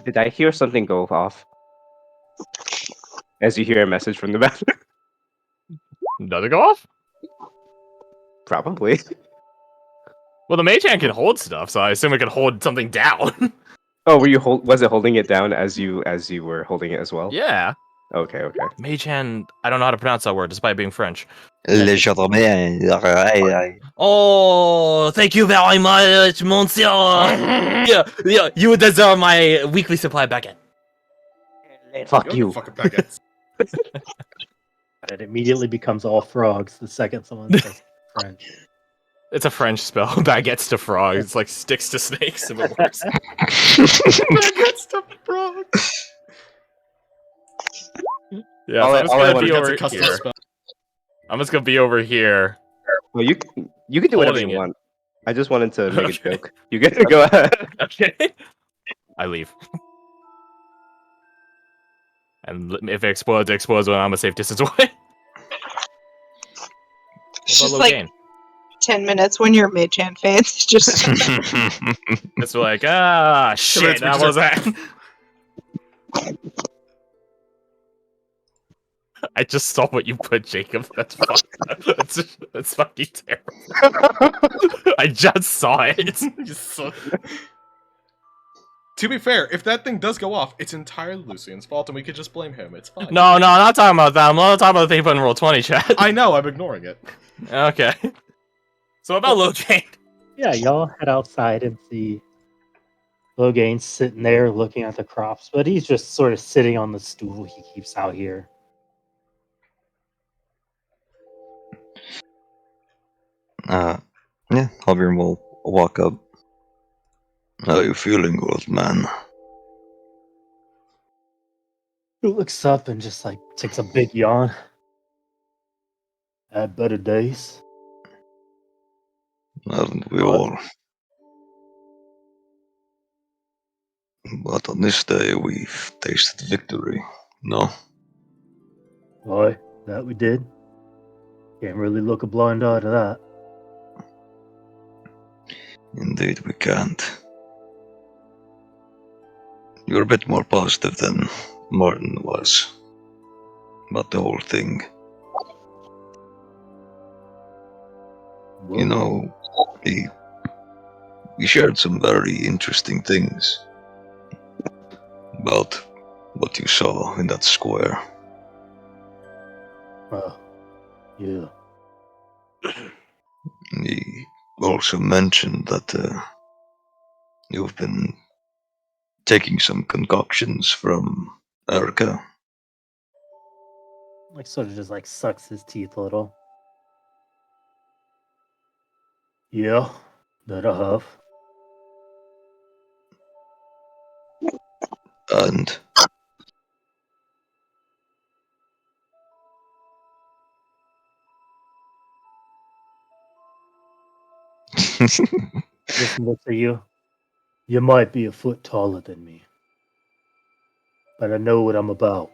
Did I hear something go off? As you hear a message from the bathroom? Does it go off? Probably. Well, the mage hand can hold stuff, so I assume it can hold something down. Oh, was it holding it down as you were holding it as well? Yeah. Okay. Mage hand, I don't know how to pronounce that word, despite being French. Oh, thank you very much, monsieur. yeah, you deserve my weekly supply of baguette. Fuck you. Fucking baguettes. It immediately becomes all frogs the second someone says French. It's a French spell. Baguettes to frogs. It's like sticks to snakes if it works. Baguettes to frogs. Yeah, so I'm just all I gonna wanna be do- over That's a custom here. spell. I'm just gonna be over here. Well, you can do whatever Holding you it. want. I just wanted to make Okay. a joke. You get to go ahead. Okay. I leave. And if it explodes, when I'm a safe distance away. It's What just about like Logain? 10 minutes when you're mage hand fans. Just It's like, shit, minutes, that we was that. I just saw what you put, Jacob. That's fucked up. That's fucking terrible. I just saw it. It's just so... To be fair, if that thing does go off, it's entirely Lucien's fault, and we could just blame him. It's fine. No, I'm not talking about that. I'm not talking about the thing put in roll 20 chat. I know, I'm ignoring it. Okay. So about Logain. Yeah, y'all head outside and see Logain sitting there looking at the crops, but he's just sort of sitting on the stool he keeps out here. Yeah, Halbjorn will walk up. How are you feeling, old man? He looks up and just like takes a big yawn. Had better days. Haven't we What? all? But on this day, we've tasted victory. No? Boy, that we did. Can't really look a blind eye to that. Indeed, we can't. You're a bit more positive than Martin was about the whole thing. You know, we shared some very interesting things about what you saw in that square. Yeah. He also mentioned that you've been taking some concoctions from Erica. Like sort of just like sucks his teeth a little. Yeah, that I have. And Just looks at you. You might be a foot taller than me, but I know what I'm about.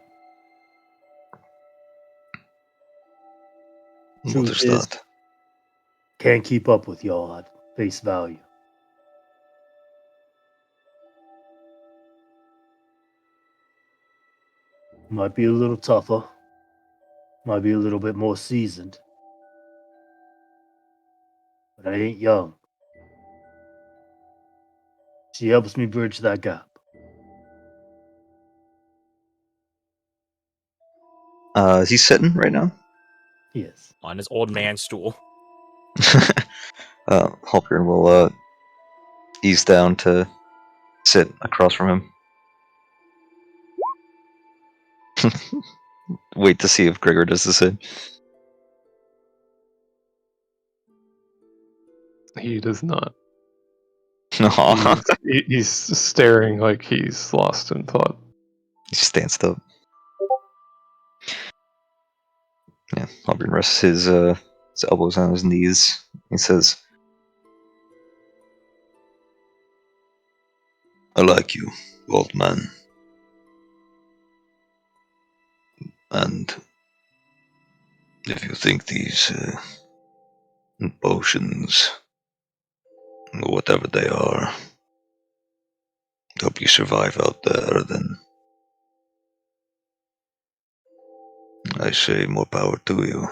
what Truth is is, that? can't keep up with y'all at face value. Might be a little tougher. Might be a little bit more seasoned. But I ain't young. She helps me bridge that gap. Is he sitting right now? Yes. On his old man stool. Halbjorn will ease down to sit across from him. Wait to see if Gregor does the same. He does not. Aw. He's staring like he's lost in thought. He stands up. Yeah, Halbjorn rests his elbows on his knees. He says, I like you, old man. And if you think these potions, whatever they are Hope you survive out there, then I say more power to you.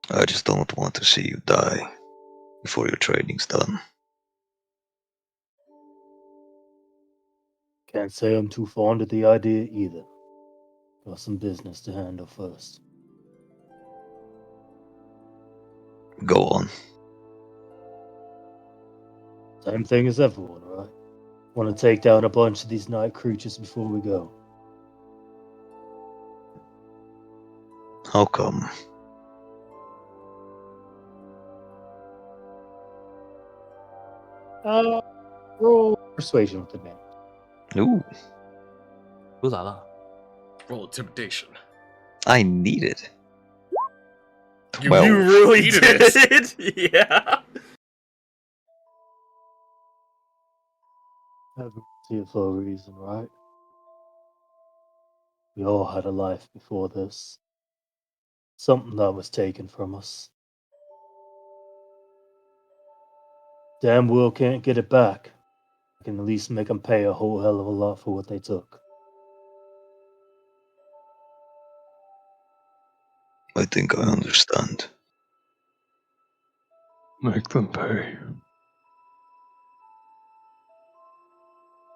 I just don't want to see you die before your training's done. Can't say I'm too fond of the idea either. Got some business to handle first. Go on. Same thing as everyone, right? Want to take down a bunch of these night creatures before we go. How come? Roll persuasion with advantage. Ooh, 说咋了？ Roll intimidation. I need it. You 12. You really Needed did? Yeah. Haven't seen it for a reason, right? We all had a life before this. Something that was taken from us. Damn well can't get it back. I can at least make them pay a whole hell of a lot for what they took. I think I understand. Make them pay.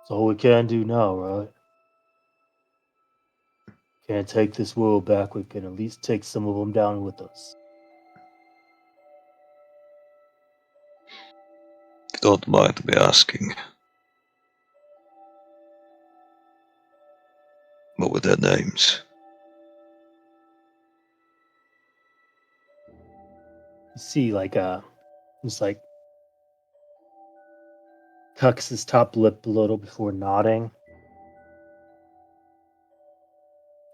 It's all we can do now, right? Can't take this world back, we can at least take some of them down with us. Don't mind me asking. What were their names? You see, just like tucks his top lip a little before nodding.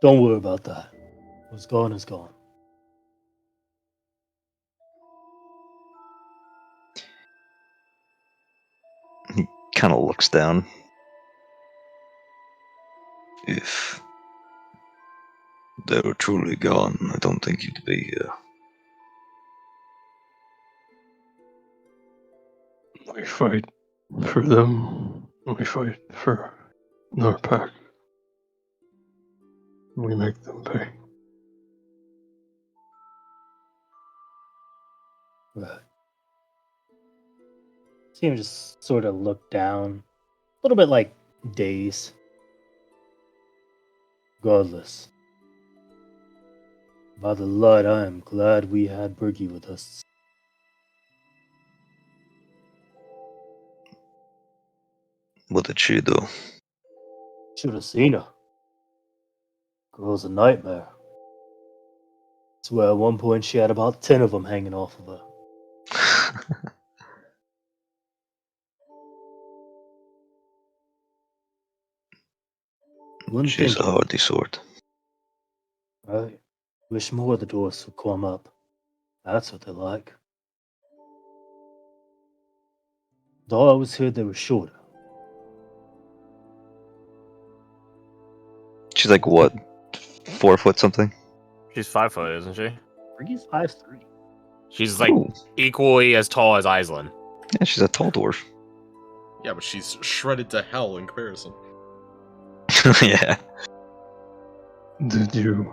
Don't worry about that. What's gone is gone. He kind of looks down. If they were truly gone, I don't think you'd be here. We fight for them. We fight for our pack. We make them pay. Right. See him just sort of look down, a little bit like dazed. Regardless, by the Lord, I am glad we had Bergie with us. What did she do? Should have seen her. Girl's a nightmare. Swear at one point she had about 10 of them hanging off of her. Wouldn't She's think a hardy sort. it, right? Wish more of the dwarfs would come up. That's what they like. Though I always heard they were shorter. She's like what? 4 foot something? She's 5 foot, isn't she? Bergie's 5'3". She's like Ooh. equally as tall as Aislyn. Yeah, she's a tall dwarf. Yeah, but she's shredded to hell in comparison. Yeah. Did you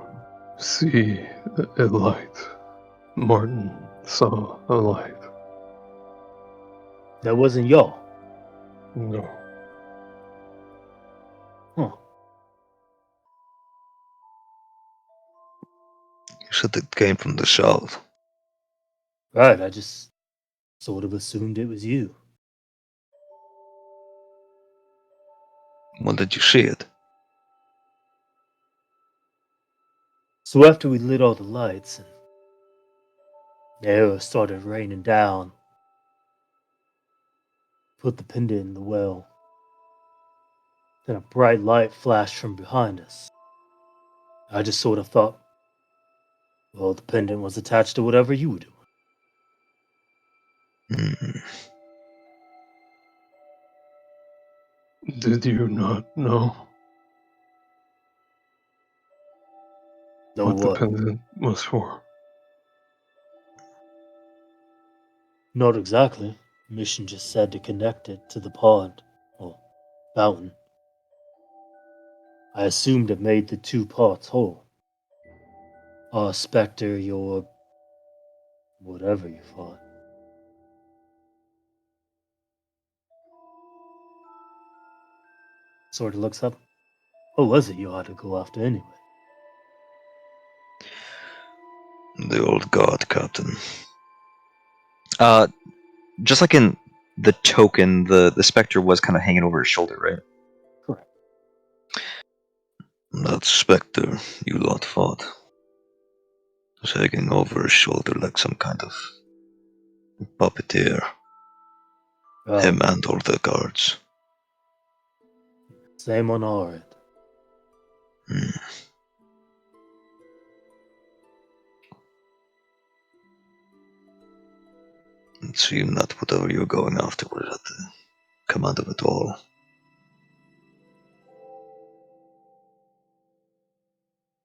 see a light? Martin saw a light. That wasn't y'all. No. Huh. You said it came from the south. Right, I just sort of assumed it was you. When did you see it? So after we lit all the lights and the arrows started raining down, put the pendant in the well. Then a bright light flashed from behind us. I just sort of thought, well, the pendant was attached to whatever you were doing. Hmm. Did you not know No what the what? pendant was for? Not exactly. Mission just said to connect it to the pond, or fountain. I assumed it made the two parts whole. Our Spectre, your whatever you fought. Sort of looks up. What was it you had to go after anyway? The old god captain. Just like in the token, the specter was kind of hanging over his shoulder, right? Correct. That specter you lot fought was hanging over his shoulder like some kind of puppeteer. Oh, Him and all the guards. same on our end. Hmm. It seemed that whatever you were going after was at the command of it all.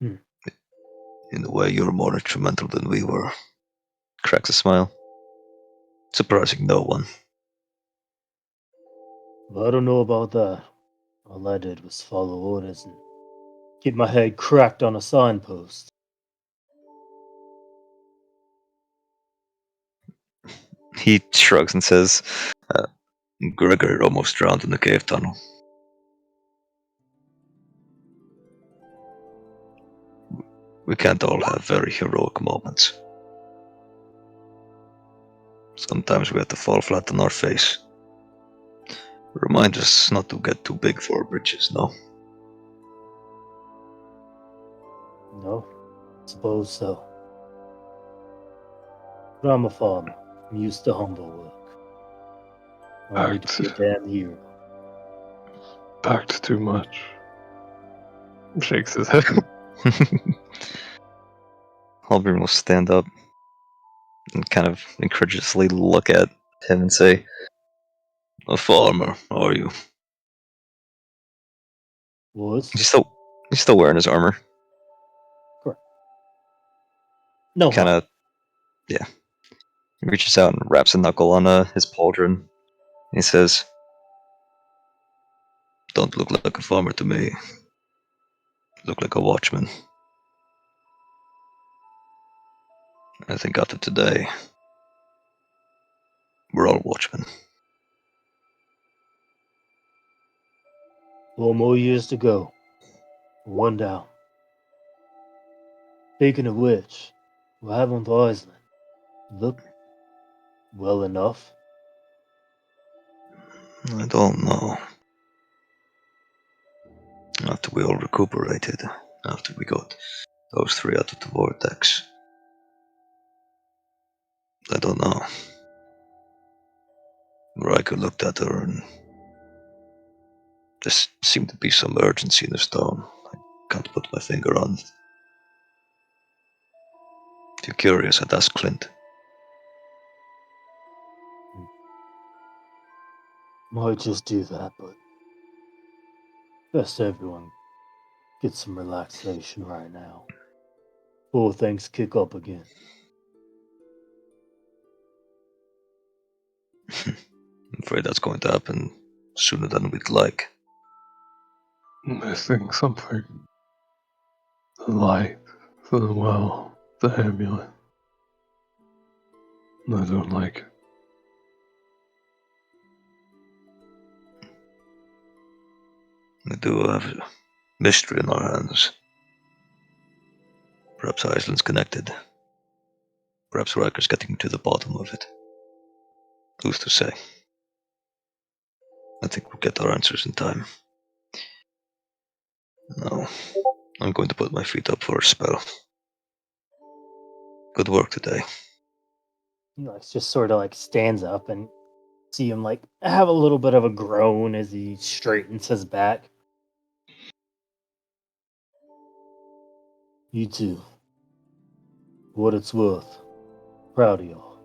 Hmm. In a way, you're more instrumental than we were. Cracks a smile. Surprising no one. Well, I don't know about that. All I did was follow orders and get my head cracked on a signpost. He shrugs and says, Gregor almost drowned in the cave tunnel. We can't all have very heroic moments. Sometimes we have to fall flat on our face. Remind us not to get too big for our britches, no? No, suppose so. But I'm a farmer. I'm used to humble work. I don't need to be a damn hero. Packed too much. Shakes his head. Halbrin will stand up and kind of incredulously look at him and say, a farmer, are you? Was? He's still wearing his armor. Correct. No Kind harm. of, yeah. He reaches out and wraps a knuckle on his pauldron. He says, don't look like a farmer to me. Look like a watchman. I think after today, we're all watchmen. 4 more years to go. One down. Speaking of which, what happened with Aislyn? Look well enough. I don't know. After we all recuperated, after we got those three out of the vortex, I don't know. Riker looked at her and there seemed to be some urgency in the stone. I can't put my finger on it. If you're curious, I'd ask Clint. Might just do that, but best everyone get some relaxation right now. Before things kick up again. I'm afraid that's going to happen sooner than we'd like. Missing something. The light, the well, the amulet. I don't like it. We do have a mystery in our hands. Perhaps Aislyn's connected. Perhaps Riker's getting to the bottom of it. Who's to say? I think we'll get our answers in time. Now, I'm going to put my feet up for a spell. Good work today. He just sort of stands up and see him have a little bit of a groan as he straightens his back. You too. For what it's worth. Proud of y'all.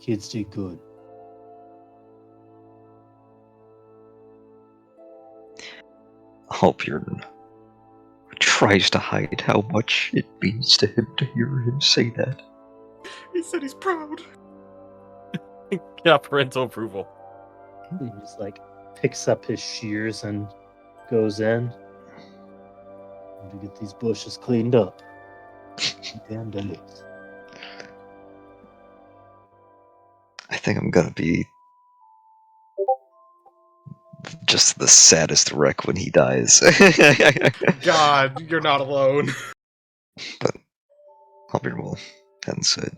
Kids did good. Halbjorn tries to hide how much it means to him to hear him say that. He said he's proud. Yeah, parental approval. He just like picks up his shears and goes in to get these bushes cleaned up. Damn Dennis. I think I'm gonna be just the saddest wreck when he dies. God, you're not alone. Hubbard will head inside.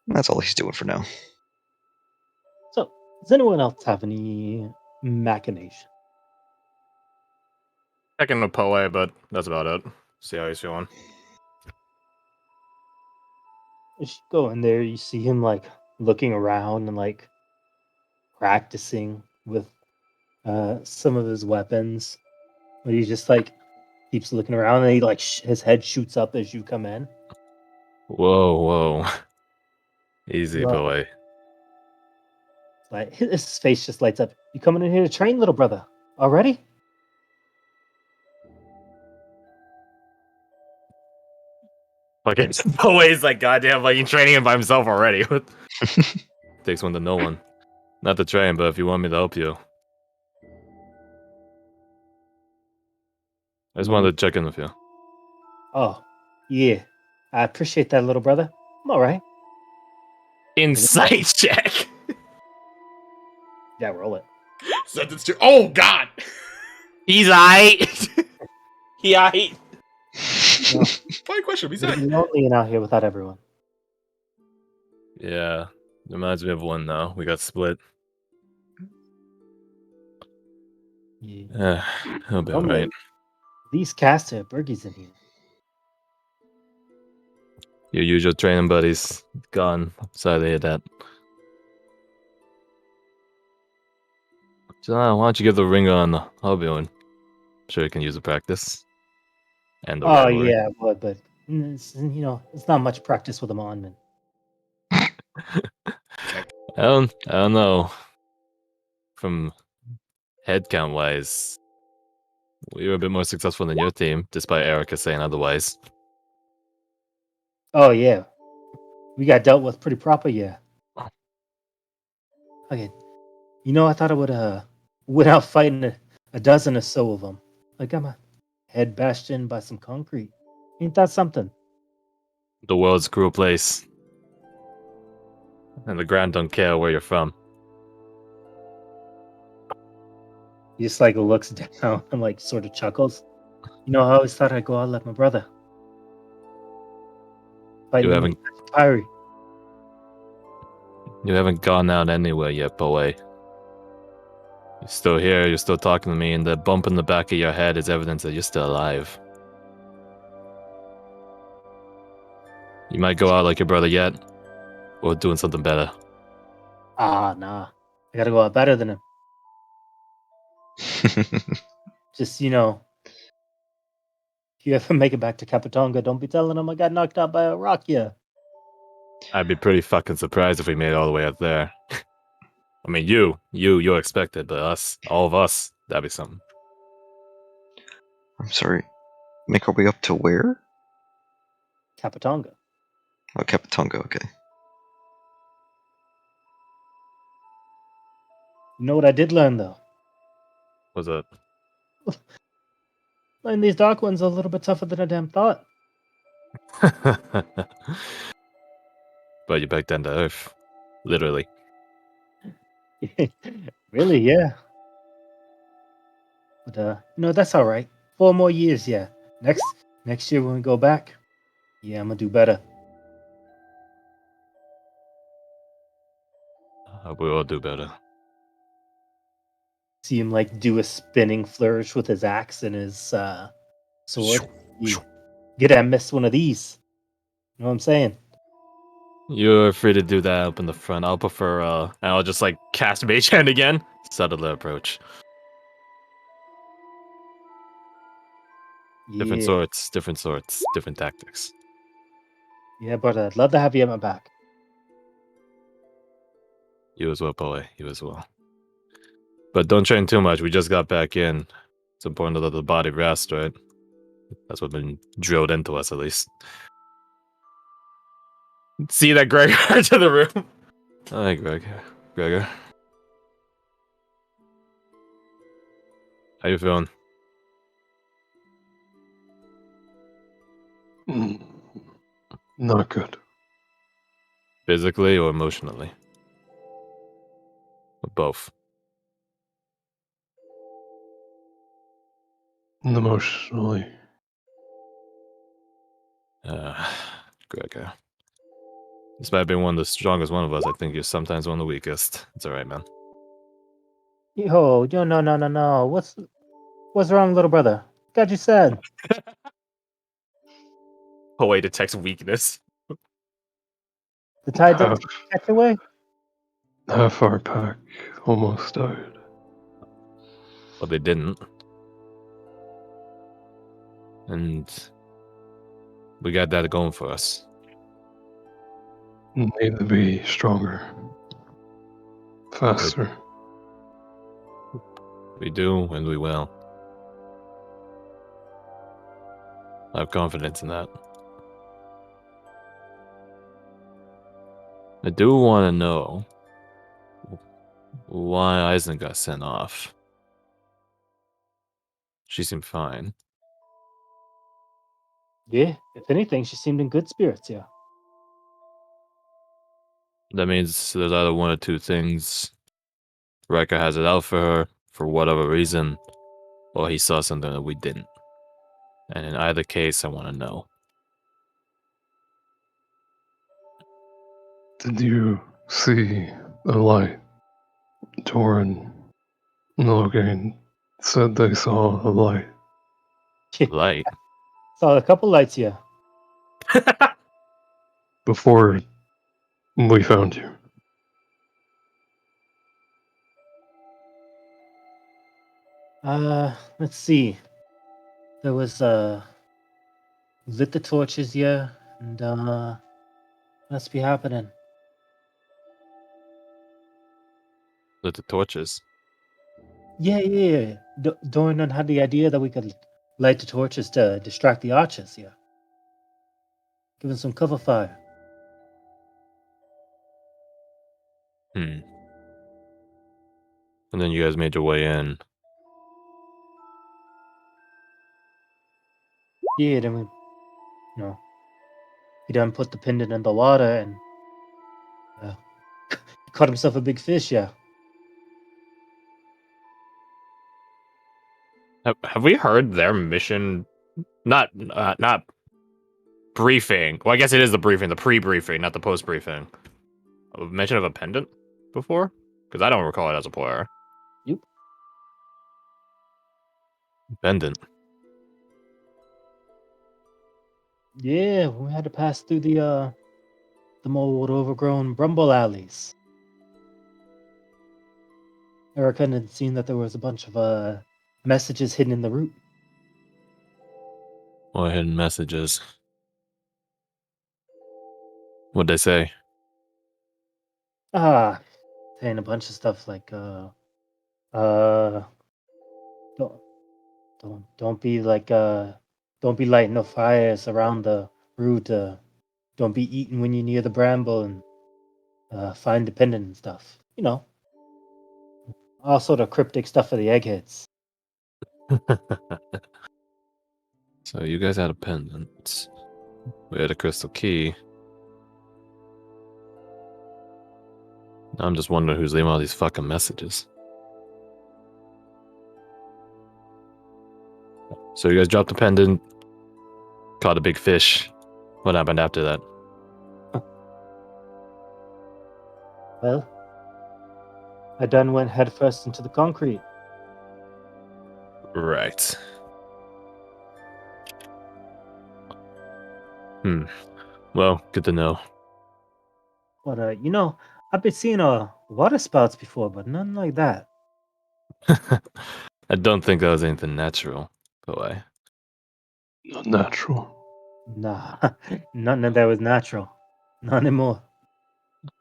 That's all he's doing for now. So, does anyone else have any machination? Checking the Poe, but that's about it. See how he's feeling. As you go in there, you see him like looking around and like practicing with some of his weapons. But he just like keeps looking around and he like his head shoots up as you come in. Whoa. Easy, Well, Poe. Like his face just lights up. You coming in here to train, little brother? Already? Fucking Poe's like, goddamn, like, he's training him by himself already. Takes one to know one. Not to train, but if you want me to help you. I just wanted to check in with you. Oh, yeah. I appreciate that, little brother. I'm all right. Insight check! Yeah, roll it. Sentence to. Oh God. He's aight! He aight! Fine question. It's Besides, lonely out here without everyone. Yeah. Reminds me of one now. We got split. Yeah. He'll be Normally, alright. these caster Bergie's in here. Your usual training buddies gone. Sorry to hear that. So, why don't you give the ring on Hobby? I'm sure you can use the practice. And the Oh rivalry. yeah, but it's, it's not much practice with him on. Man. I don't know. From head count wise, we were a bit more successful than your team, despite Erica saying otherwise. Oh yeah, we got dealt with pretty proper. Yeah. Okay. I thought I would went out fighting a dozen or so of them. I got my head bashed in by some concrete. Ain't that something? The world's a cruel place. And the ground don't care where you're from. He just like looks down and like sort of chuckles. I always thought I'd go out like my brother. Fighting haven't- Pyrie. You haven't gone out anywhere yet, Poe. You're still here, you're still talking to me, and the bump in the back of your head is evidence that you're still alive. You might go out like your brother yet, or doing something better. Ah, nah. I gotta go out better than him. Just, if you ever make it back to Capitonga, don't be telling him I got knocked out by a rock, yeah. I'd be pretty fucking surprised if we made it all the way out there. I mean, you're expected, but us, all of us, that'd be something. I'm sorry. Make our way up to where? Capitonga. Oh, Capitonga, okay. You know what I did learn, though? Was it? Learn these dark ones are a little bit tougher than I damn thought. But you're back down to Earth. Literally. Really, yeah. But, that's all right. 4 more years, yeah. Next year when we go back, yeah, I'm gonna do better. We will do better. See him like do a spinning flourish with his axe and his sword. You get to miss one of these. You know what I'm saying? You're free to do that up in the front. I'll prefer, and I'll just like cast Mage Hand again. Subtler approach. Different Yeah. sorts, different tactics. Yeah, but I'd love to have you at my back. You as well, Poe. You as well. But don't train too much. We just got back in. It's important to let the body rest, right? That's what's been drilled into us, at least. see that Gregor into the room. Hi, Gregor. How you feeling? Mm, not good. Physically or emotionally? Or both? Emotionally. Gregor. Despite being one of the strongest one of us, I think you're sometimes one of the weakest. It's alright, man. Yo, no. What's wrong, little brother? Got you sad. A way to text weakness. The tide Half, didn't catch away? half our pack almost died. But they didn't. And we got that going for us. Need to be stronger. Faster. We do, and we will. I have confidence in that. I do want to know why Aislyn got sent off. She seemed fine. Yeah, if anything, she seemed in good spirits, yeah. That means there's either one or two things. Riker has it out for her, for whatever reason, or he saw something that we didn't. And in either case, I want to know. Did you see a light? Torin and Logan said they saw a light. Light. Saw a couple lights here. Before we found you. Let's see. There was lit the torches, yeah, and must be happening. Lit the torches. Yeah. Doran had the idea that we could light the torches to distract the archers, yeah. Give them some cover fire. And then you guys made your way in. Yeah, then he done put the pendant in the water and caught himself a big fish, yeah. Have we heard their mission? Not briefing. Well, I guess it is the briefing, the pre-briefing, not the post-briefing. Mention of a pendant before? Because I don't recall it as a player. Yep. Pendant. Yeah, we had to pass through the old overgrown bramble alleys. Erica had seen that there was a bunch of messages hidden in the root. Or hidden messages. What'd they say? Saying a bunch of stuff like don't be like don't be lighting no fires around the root. Don't be eating when you're near the bramble, and find the pendant and stuff. You know, all sort of cryptic stuff for the eggheads. So you guys had a pendant. We had a crystal key. I'm just wondering who's leaving all these fucking messages. So you guys dropped the pendant, caught a big fish. What happened after that? Well, I done went headfirst into the concrete. Right. Well, good to know. But I've been seeing water spouts before, but nothing like that. I don't think that was anything natural. But why? Not natural. Nah, nothing of that was natural. Not anymore.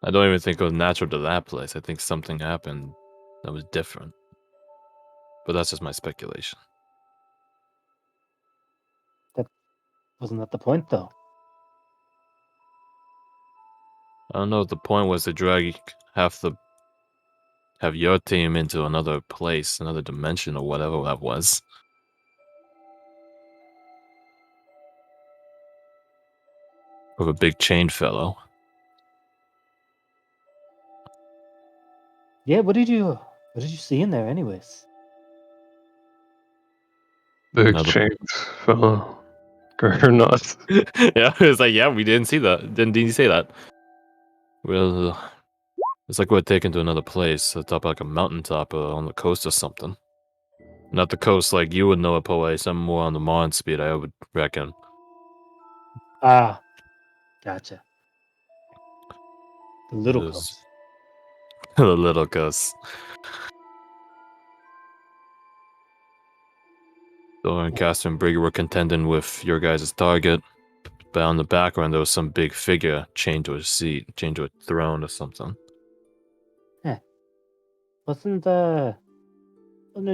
I don't even think it was natural to that place. I think something happened that was different. But that's just my speculation. Wasn't that the point, though? I don't know if the point was to drag have your team into another place, another dimension, or whatever that was. With a big chain fellow. Yeah, what did you see in there, anyways? Big Another- chains fellow. Great or not. Yeah, it's like, yeah, we didn't see that. Didn't you say that? Well, it's like we're taken to another place, atop like a mountaintop on the coast or something. Not the coast like you would know it, Poe. Some more on the Marn speed, I would reckon. Ah, gotcha. The little It is- coast. The little coast. Thor and Castor and Brigger were contending with your guys' target. But on the background, there was some big figure chained to a seat, chained to a throne or something. Wouldn't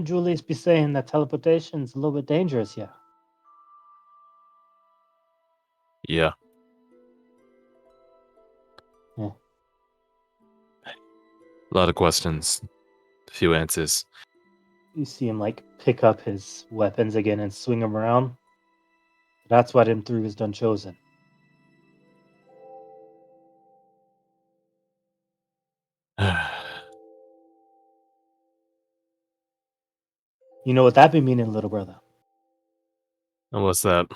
Julius be saying that teleportation's a little bit dangerous here? Yeah. Yeah. A lot of questions. Few answers. You see him like pick up his weapons again and swing them around. That's what him 3 was done chosen. You know what that be meaning, little brother? And what's that?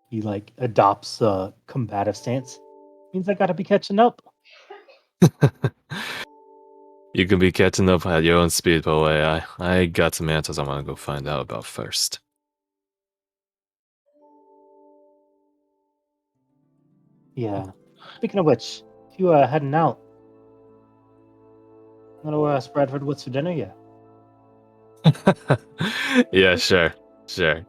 He like adopts a combative stance. Means I gotta be catching up. You can be catching up at your own speed, Poe. I got some answers I want to go find out about first. Yeah. Speaking of which, if you heading out, wanna ask Bradford what's for dinner yet? Yeah, sure. Sure.